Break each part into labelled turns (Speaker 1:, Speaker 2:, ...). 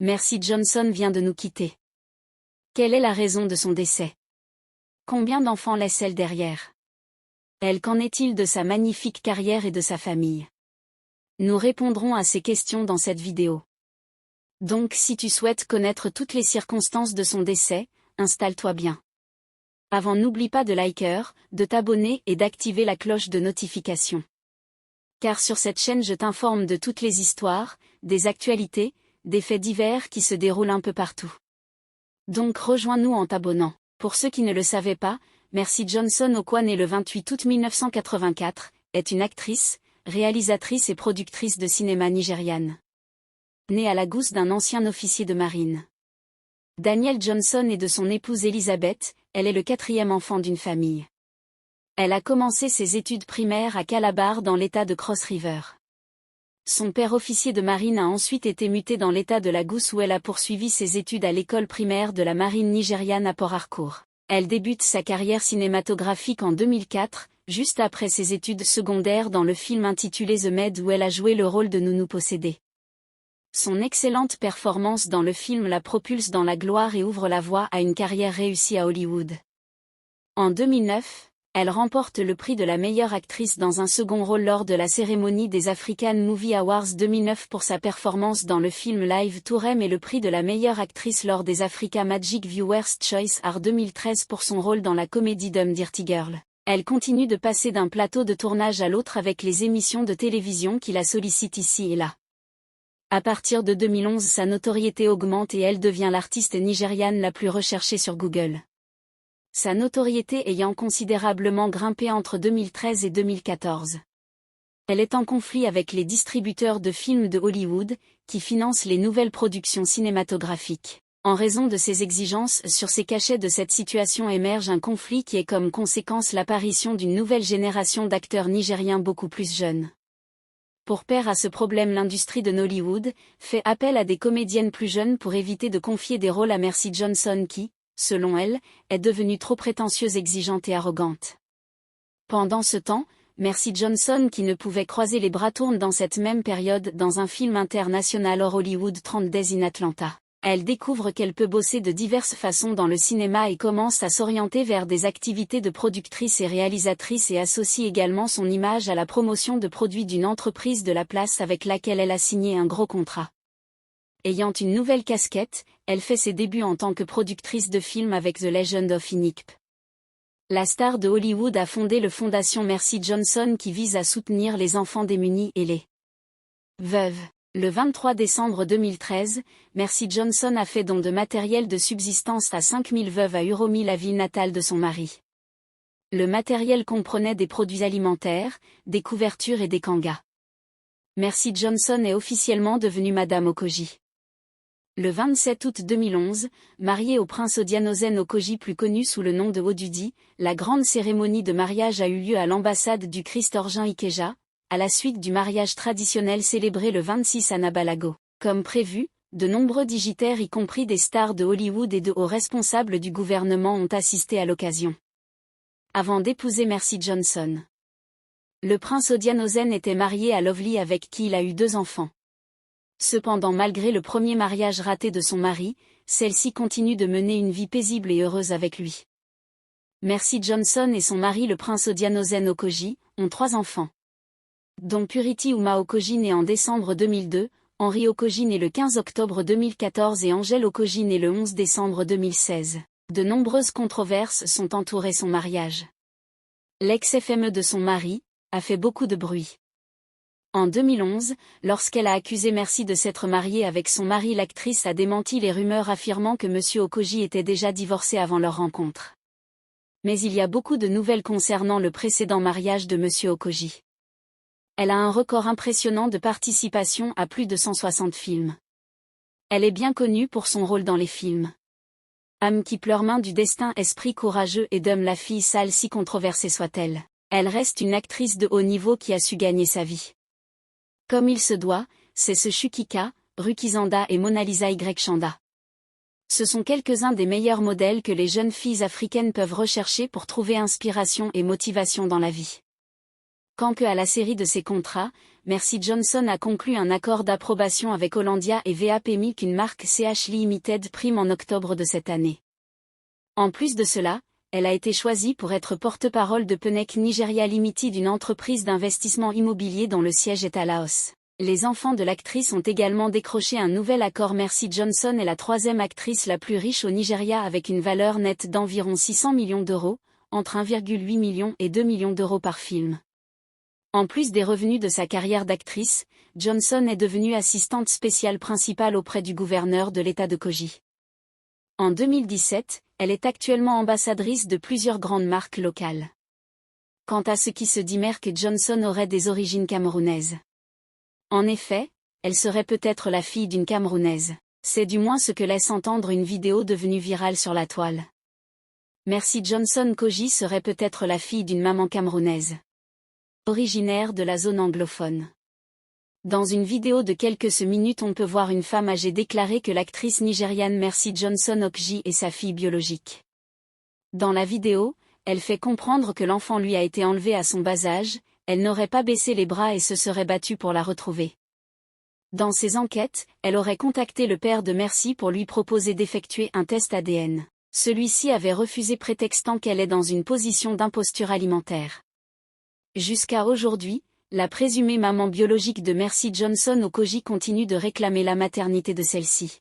Speaker 1: Mercy Johnson vient de nous quitter. Quelle est la raison de son décès? Combien d'enfants laisse-t-elle derrière? Qu'en est-il de sa magnifique carrière et de sa famille? Nous répondrons à ces questions dans cette vidéo. Donc si tu souhaites connaître toutes les circonstances de son décès, installe-toi bien. Avant, n'oublie pas de liker, de t'abonner et d'activer la cloche de notification. Car sur cette chaîne je t'informe de toutes les histoires, des actualités, des faits divers qui se déroulent un peu partout. Donc rejoins-nous en t'abonnant. Pour ceux qui ne le savaient pas, Mercy Johnson Okwa, née le 28 août 1984, est une actrice, réalisatrice et productrice de cinéma nigériane. Née à Lagos d'un ancien officier de marine. Daniel Johnson et de son épouse Elizabeth, elle est le 4e enfant d'une famille. Elle a commencé ses études primaires à Calabar dans l'état de Cross River. Son père officier de marine a ensuite été muté dans l'état de Lagos où elle a poursuivi ses études à l'école primaire de la marine nigériane à Port Harcourt. Elle débute sa carrière cinématographique en 2004, juste après ses études secondaires dans le film intitulé The Maid où elle a joué le rôle de Nounou possédée. Son excellente performance dans le film la propulse dans la gloire et ouvre la voie à une carrière réussie à Hollywood. En 2009, elle remporte le prix de la meilleure actrice dans un second rôle lors de la cérémonie des African Movie Awards 2009 pour sa performance dans le film Live to Rem et le prix de la meilleure actrice lors des Africa Magic Viewers Choice Awards 2013 pour son rôle dans la comédie Dumb Dirty Girl. Elle continue de passer d'un plateau de tournage à l'autre avec les émissions de télévision qui la sollicitent ici et là. À partir de 2011, sa notoriété augmente et elle devient l'artiste nigériane la plus recherchée sur Google. Sa notoriété ayant considérablement grimpé entre 2013 et 2014. Elle est en conflit avec les distributeurs de films de Hollywood, qui financent les nouvelles productions cinématographiques. En raison de ses exigences sur ses cachets, de cette situation émerge un conflit qui est comme conséquence l'apparition d'une nouvelle génération d'acteurs nigériens beaucoup plus jeunes. Pour parer à ce problème, l'industrie de Nollywood fait appel à des comédiennes plus jeunes pour éviter de confier des rôles à Mercy Johnson qui, selon elle, est devenue trop prétentieuse, exigeante et arrogante. Pendant ce temps, Mercy Johnson, qui ne pouvait croiser les bras, tourne dans cette même période dans un film international hors Hollywood, 30 Days in Atlanta. Elle découvre qu'elle peut bosser de diverses façons dans le cinéma et commence à s'orienter vers des activités de productrice et réalisatrice et associe également son image à la promotion de produits d'une entreprise de la place avec laquelle elle a signé un gros contrat. Ayant une nouvelle casquette, elle fait ses débuts en tant que productrice de films avec The Legend of Inikp. La star de Hollywood a fondé le Fondation Mercy Johnson qui vise à soutenir les enfants démunis et les veuves. Le 23 décembre 2013, Mercy Johnson a fait don de matériel de subsistance à 5000 veuves à Uromi, la ville natale de son mari. Le matériel comprenait des produits alimentaires, des couvertures et des kangas. Mercy Johnson est officiellement devenue Madame Okoji. Le 27 août 2011, mariée au prince Odianozen Okoji plus connu sous le nom de Odudi, la grande cérémonie de mariage a eu lieu à l'ambassade du Christ Orgin Ikeja, à la suite du mariage traditionnel célébré le 26 à Nabalago. Comme prévu, de nombreux dignitaires y compris des stars de Hollywood et de hauts responsables du gouvernement ont assisté à l'occasion. Avant d'épouser Mercy Johnson, le prince Odianozen était marié à Lovely avec qui il a eu 2 enfants. Cependant, malgré le premier mariage raté de son mari, celle-ci continue de mener une vie paisible et heureuse avec lui. Mercy Johnson et son mari le prince Odianozen Okoji ont 3 enfants, dont Purity Uma Okoji née en décembre 2002, Henry Okoji né le 15 octobre 2014 et Angel Okoji né le 11 décembre 2016. De nombreuses controverses sont entourées son mariage. L'ex-FME de son mari a fait beaucoup de bruit. En 2011, lorsqu'elle a accusé Mercy de s'être mariée avec son mari, l'actrice a démenti les rumeurs affirmant que M. Okoji était déjà divorcé avant leur rencontre. Mais il y a beaucoup de nouvelles concernant le précédent mariage de M. Okoji. Elle a un record impressionnant de participation à plus de 160 films. Elle est bien connue pour son rôle dans les films Âme qui pleure, Main du destin, Esprit courageux et Dom, la fille sale, si controversée soit-elle. Elle reste une actrice de haut niveau qui a su gagner sa vie comme il se doit. C'est ce Shukika, Rukizanda et Mona Lisa Y Chanda. Ce sont quelques-uns des meilleurs modèles que les jeunes filles africaines peuvent rechercher pour trouver inspiration et motivation dans la vie. Quant à la série de ses contrats, Mercy Johnson a conclu un accord d'approbation avec Hollandia et VAP Milk, une marque CH Limited Prime, en octobre de cette année. En plus de cela, elle a été choisie pour être porte-parole de Pennec Nigeria Limited, une entreprise d'investissement immobilier dont le siège est à Laos. Les enfants de l'actrice ont également décroché un nouvel accord. Mercy Johnson est la troisième actrice la plus riche au Nigeria, avec une valeur nette d'environ 600 millions d'euros, entre 1,8 million et 2 millions d'euros par film. En plus des revenus de sa carrière d'actrice, Johnson est devenue assistante spéciale principale auprès du gouverneur de l'État de Kogi. En 2017, elle est actuellement ambassadrice de plusieurs grandes marques locales. Quant à ce qui se dit, Mercy Johnson aurait des origines camerounaises. En effet, elle serait peut-être la fille d'une Camerounaise. C'est du moins ce que laisse entendre une vidéo devenue virale sur la toile. Mercy Johnson Kogi serait peut-être la fille d'une maman camerounaise, originaire de la zone anglophone. Dans une vidéo de quelques minutes, on peut voir une femme âgée déclarer que l'actrice nigériane Mercy Johnson Okji est sa fille biologique. Dans la vidéo, elle fait comprendre que l'enfant lui a été enlevé à son bas âge, elle n'aurait pas baissé les bras et se serait battue pour la retrouver. Dans ses enquêtes, elle aurait contacté le père de Mercy pour lui proposer d'effectuer un test ADN. Celui-ci avait refusé, prétextant qu'elle est dans une position d'imposture alimentaire. Jusqu'à aujourd'hui, la présumée maman biologique de Mercy Johnson au Kogi continue de réclamer la maternité de celle-ci.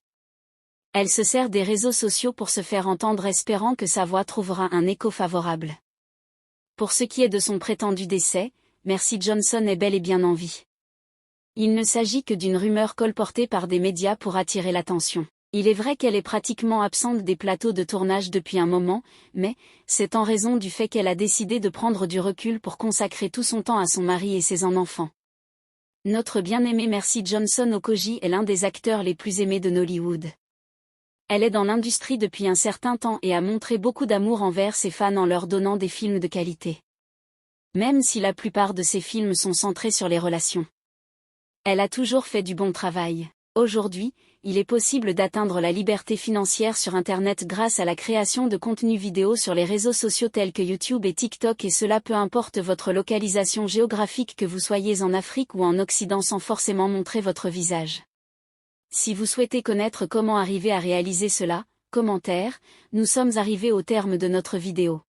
Speaker 1: Elle se sert des réseaux sociaux pour se faire entendre, espérant que sa voix trouvera un écho favorable. Pour ce qui est de son prétendu décès, Mercy Johnson est bel et bien en vie. Il ne s'agit que d'une rumeur colportée par des médias pour attirer l'attention. Il est vrai qu'elle est pratiquement absente des plateaux de tournage depuis un moment, mais c'est en raison du fait qu'elle a décidé de prendre du recul pour consacrer tout son temps à son mari et ses enfants. Notre bien-aimée Mercy Johnson Okoji est l'un des acteurs les plus aimés de Nollywood. Elle est dans l'industrie depuis un certain temps et a montré beaucoup d'amour envers ses fans en leur donnant des films de qualité. Même si la plupart de ses films sont centrés sur les relations, elle a toujours fait du bon travail. Aujourd'hui, il est possible d'atteindre la liberté financière sur Internet grâce à la création de contenus vidéo sur les réseaux sociaux tels que YouTube et TikTok, et cela peu importe votre localisation géographique, que vous soyez en Afrique ou en Occident, sans forcément montrer votre visage. Si vous souhaitez connaître comment arriver à réaliser cela, commentaire, nous sommes arrivés au terme de notre vidéo.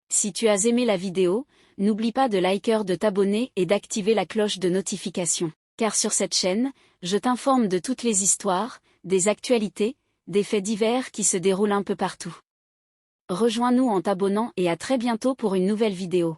Speaker 1: Si tu as aimé la vidéo, n'oublie pas de liker, de t'abonner et d'activer la cloche de notification. Car sur cette chaîne, je t'informe de toutes les histoires, des actualités, des faits divers qui se déroulent un peu partout. Rejoins-nous en t'abonnant et à très bientôt pour une nouvelle vidéo.